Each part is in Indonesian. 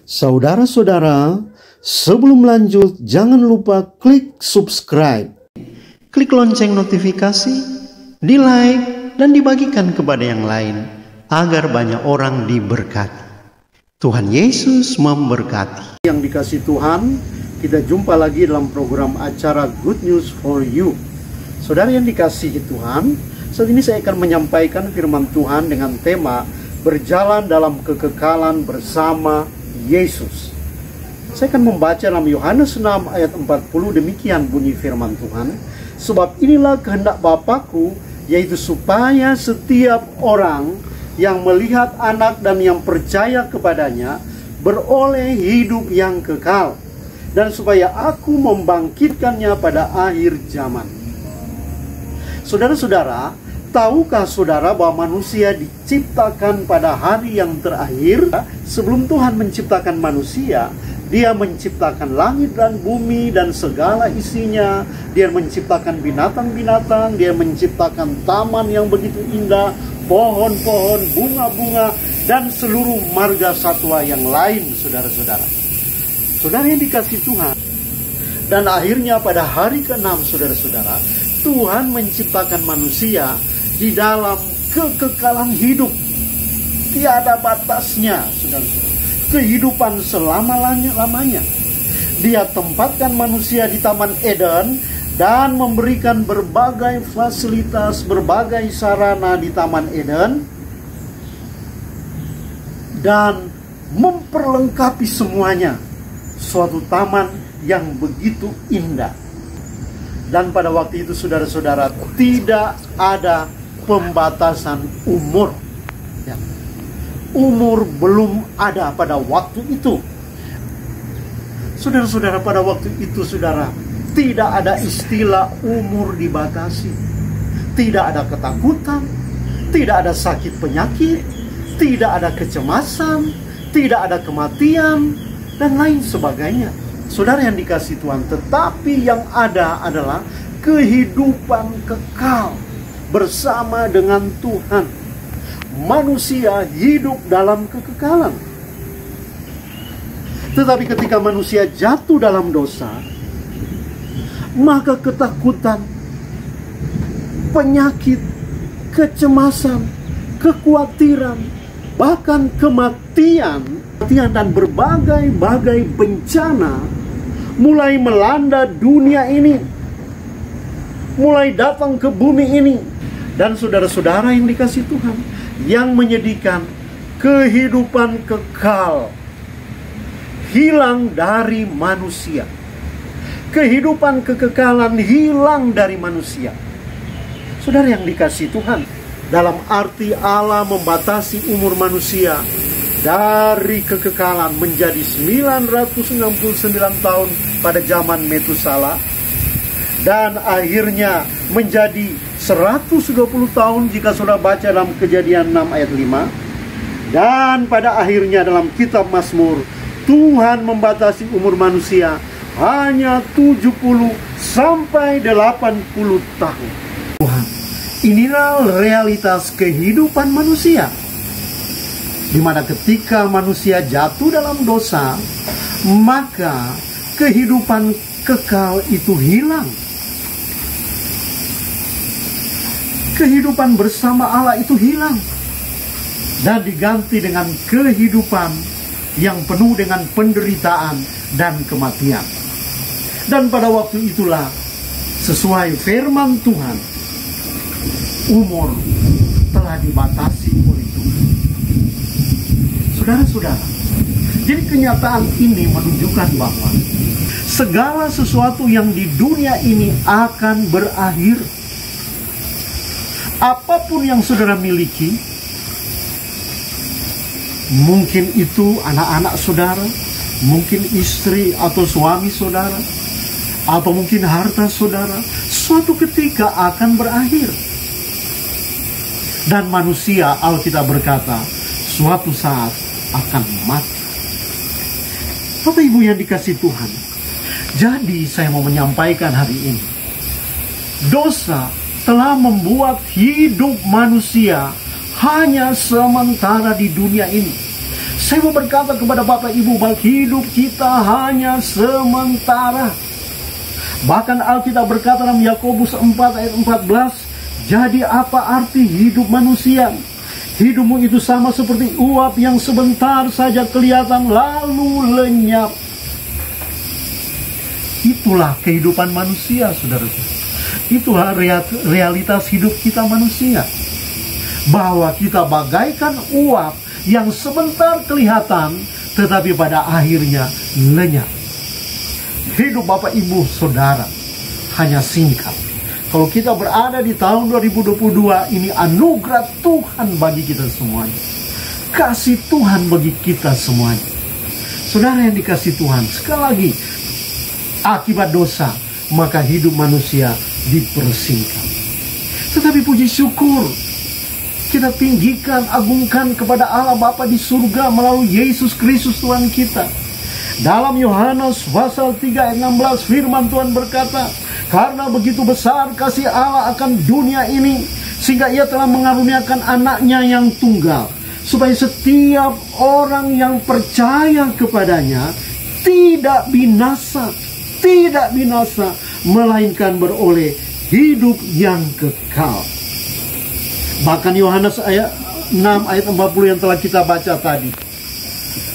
Saudara-saudara, sebelum lanjut jangan lupa klik subscribe, klik lonceng notifikasi, di like dan dibagikan kepada yang lain agar banyak orang diberkati. Tuhan Yesus memberkati. Yang dikasih Tuhan, kita jumpa lagi dalam program acara Good News for You. Saudara yang dikasihi Tuhan, saat ini saya akan menyampaikan firman Tuhan dengan tema berjalan dalam kekekalan bersama Yesus. Saya akan membaca dalam Yohanes 6 ayat 40, demikian bunyi firman Tuhan. Sebab inilah kehendak Bapa-Ku, yaitu supaya setiap orang yang melihat anak dan yang percaya kepadanya beroleh hidup yang kekal, dan supaya Aku membangkitkannya pada akhir zaman. Saudara-saudara, tahukah saudara bahwa manusia diciptakan pada hari yang terakhir? Sebelum Tuhan menciptakan manusia, Dia menciptakan langit dan bumi dan segala isinya. Dia menciptakan binatang-binatang, Dia menciptakan taman yang begitu indah, pohon-pohon, bunga-bunga, dan seluruh marga satwa yang lain, saudara-saudara. Saudara yang dikasih Tuhan. Dan akhirnya pada hari ke-6, saudara-saudara, Tuhan menciptakan manusia di dalam kekekalan hidup, tiada batasnya, saudara-saudara. Kehidupan selama-lamanya. Dia tempatkan manusia di Taman Eden dan memberikan berbagai fasilitas, berbagai sarana di Taman Eden, dan memperlengkapi semuanya. Suatu taman yang begitu indah. Dan pada waktu itu, saudara-saudara, tidak ada pembatasan umur. Ya. Umur belum ada pada waktu itu. Saudara-saudara, pada waktu itu, saudara, tidak ada istilah umur dibatasi. Tidak ada ketakutan, tidak ada sakit penyakit, tidak ada kecemasan, tidak ada kematian, dan lain sebagainya. Saudara yang dikasih Tuhan, tetapi yang ada adalah kehidupan kekal bersama dengan Tuhan. Manusia hidup dalam kekekalan. Tetapi ketika manusia jatuh dalam dosa, maka ketakutan, penyakit, kecemasan, kekhawatiran, bahkan kematian dan berbagai-bagai bencana mulai melanda dunia ini, mulai datang ke bumi ini. Dan saudara-saudara yang dikasih Tuhan, yang menyedihkan, kehidupan kekal hilang dari manusia. Kehidupan kekekalan hilang dari manusia. Saudara yang dikasih Tuhan, dalam arti Allah membatasi umur manusia dari kekekalan menjadi 969 tahun pada zaman Metusala, dan akhirnya menjadi 120 tahun jika saudara baca dalam Kejadian 6 ayat 5. Dan pada akhirnya dalam kitab Mazmur, Tuhan membatasi umur manusia hanya 70 sampai 80 tahun. Tuhan, inilah realitas kehidupan manusia, di mana ketika manusia jatuh dalam dosa, maka kehidupan kekal itu hilang. Kehidupan bersama Allah itu hilang dan diganti dengan kehidupan yang penuh dengan penderitaan dan kematian. Dan pada waktu itulah, sesuai firman Tuhan, umur telah dibatasi oleh Tuhan. Saudara-saudara, jadi kenyataan ini menunjukkan bahwa segala sesuatu yang di dunia ini akan berakhir. Apapun yang saudara miliki, mungkin itu anak-anak saudara, mungkin istri atau suami saudara, atau mungkin harta saudara, suatu ketika akan berakhir. Dan manusia, Alkitab berkata, suatu saat akan mati. Bapak Ibu yang dikasih Tuhan, jadi saya mau menyampaikan hari ini, dosa telah membuat hidup manusia hanya sementara di dunia ini. Saya mau berkata kepada Bapak Ibu bahwa hidup kita hanya sementara. Bahkan Alkitab berkata dalam Yakobus 4 ayat 14, jadi apa arti hidup manusia? Hidupmu itu sama seperti uap yang sebentar saja kelihatan lalu lenyap. Itulah kehidupan manusia, saudara. Itulah realitas hidup kita manusia. Bahwa kita bagaikan uap yang sebentar kelihatan, tetapi pada akhirnya lenyap. Hidup Bapak Ibu Saudara hanya singkat. Kalau kita berada di tahun 2022, ini anugerah Tuhan bagi kita semuanya. Kasih Tuhan bagi kita semuanya. Saudara yang dikasih Tuhan, sekali lagi, akibat dosa, maka hidup manusia dipersingkat. Tetapi puji syukur, kita tinggikan, agungkan kepada Allah Bapa di surga melalui Yesus Kristus Tuhan kita. Dalam Yohanes pasal 3 ayat 16 firman Tuhan berkata, karena begitu besar kasih Allah akan dunia ini, sehingga ia telah mengaruniakan anaknya yang tunggal, supaya setiap orang yang percaya kepadanya tidak binasa, melainkan beroleh hidup yang kekal. Bahkan Yohanes ayat 6 ayat 40 yang telah kita baca tadi,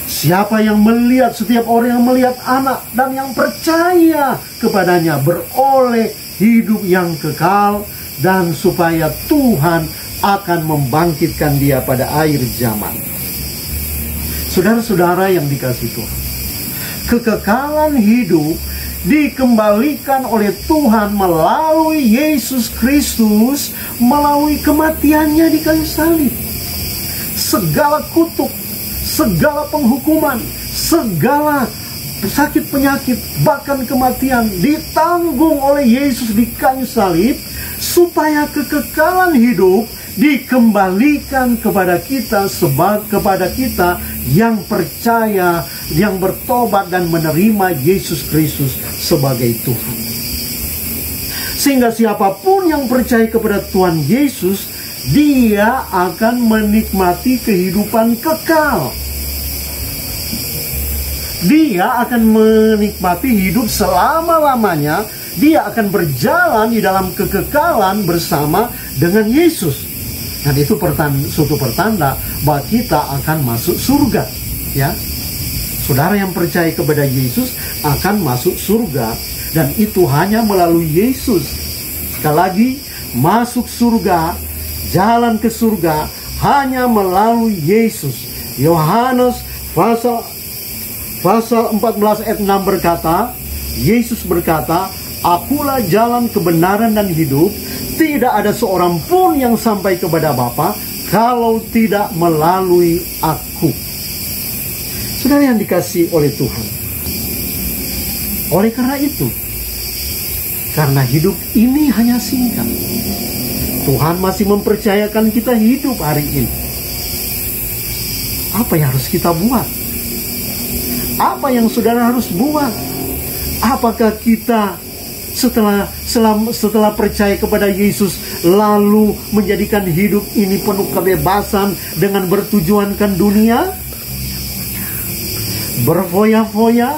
siapa yang melihat, setiap orang yang melihat anak dan yang percaya kepadanya beroleh hidup yang kekal, dan supaya Tuhan akan membangkitkan dia pada akhir zaman. Saudara-saudara yang dikasihi Tuhan, kekekalan hidup dikembalikan oleh Tuhan melalui Yesus Kristus, melalui kematiannya di kayu salib. Segala kutuk, segala penghukuman, segala sakit penyakit, bahkan kematian ditanggung oleh Yesus di kayu salib, supaya kekekalan hidup dikembalikan kepada kita, kepada kita yang percaya, yang bertobat dan menerima Yesus Kristus sebagai Tuhan. Sehingga siapapun yang percaya kepada Tuhan Yesus, dia akan menikmati kehidupan kekal. Dia akan menikmati hidup selama-lamanya. Dia akan berjalan di dalam kekekalan bersama dengan Yesus. Dan itu suatu pertanda bahwa kita akan masuk surga, ya. Saudara yang percaya kepada Yesus akan masuk surga, dan itu hanya melalui Yesus. Sekali lagi, masuk surga, jalan ke surga hanya melalui Yesus. Yohanes pasal 14 ayat 6 berkata, Yesus berkata, akulah jalan kebenaran dan hidup. Tidak ada seorang pun yang sampai kepada Bapa kalau tidak melalui aku. Saudara yang dikasihi oleh Tuhan, oleh karena itu, karena hidup ini hanya singkat, Tuhan masih mempercayakan kita hidup hari ini. Apa yang harus kita buat? Apa yang saudara harus buat? Apakah kita setelah percaya kepada Yesus lalu menjadikan hidup ini penuh kebebasan dengan bertujuankan dunia, berfoya-foya,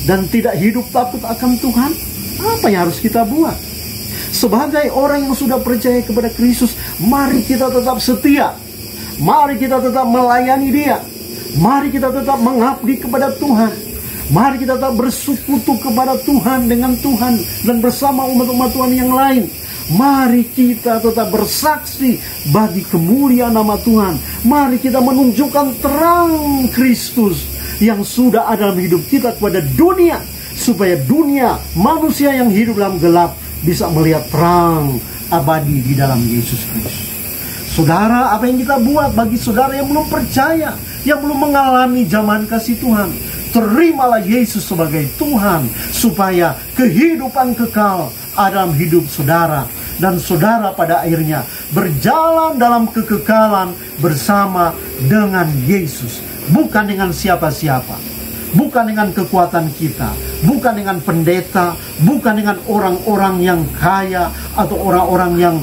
dan tidak hidup takut akan Tuhan? Apa yang harus kita buat? Sebagai orang yang sudah percaya kepada Kristus, mari kita tetap setia, mari kita tetap melayani Dia, mari kita tetap mengabdi kepada Tuhan. Mari kita tetap bersekutu kepada Tuhan, dengan Tuhan dan bersama umat-umat Tuhan yang lain. Mari kita tetap bersaksi bagi kemuliaan nama Tuhan. Mari kita menunjukkan terang Kristus yang sudah ada dalam hidup kita kepada dunia, supaya dunia, manusia yang hidup dalam gelap, bisa melihat terang abadi di dalam Yesus Kristus. Saudara, apa yang kita buat bagi saudara yang belum percaya, yang belum mengalami zaman kasih Tuhan? Terimalah Yesus sebagai Tuhan, supaya kehidupan kekal ada dalam hidup saudara, dan saudara pada akhirnya berjalan dalam kekekalan bersama dengan Yesus. Bukan dengan siapa-siapa, bukan dengan kekuatan kita, bukan dengan pendeta, bukan dengan orang-orang yang kaya atau orang-orang yang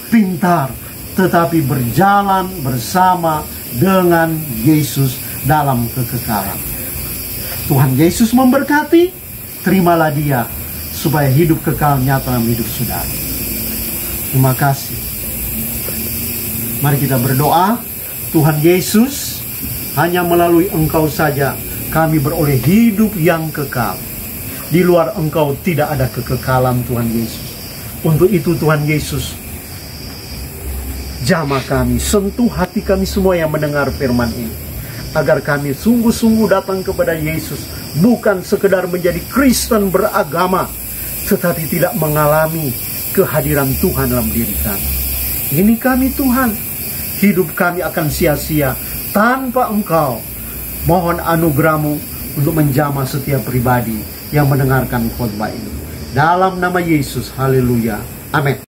pintar, tetapi berjalan bersama dengan Yesus dalam kekekalan. Tuhan Yesus memberkati, terimalah Dia supaya hidup kekal nyata dalam hidup saudara. Terima kasih. Mari kita berdoa. Tuhan Yesus, hanya melalui Engkau saja kami beroleh hidup yang kekal. Di luar Engkau tidak ada kekekalan, Tuhan Yesus. Untuk itu Tuhan Yesus, jamah kami, sentuh hati kami semua yang mendengar firman ini, agar kami sungguh-sungguh datang kepada Yesus, bukan sekedar menjadi Kristen beragama, tetapi tidak mengalami kehadiran Tuhan dalam diri kami. Ini kami Tuhan, hidup kami akan sia-sia tanpa Engkau. Mohon anugerah-Mu untuk menjamah setiap pribadi yang mendengarkan khotbah ini. Dalam nama Yesus, haleluya, amin.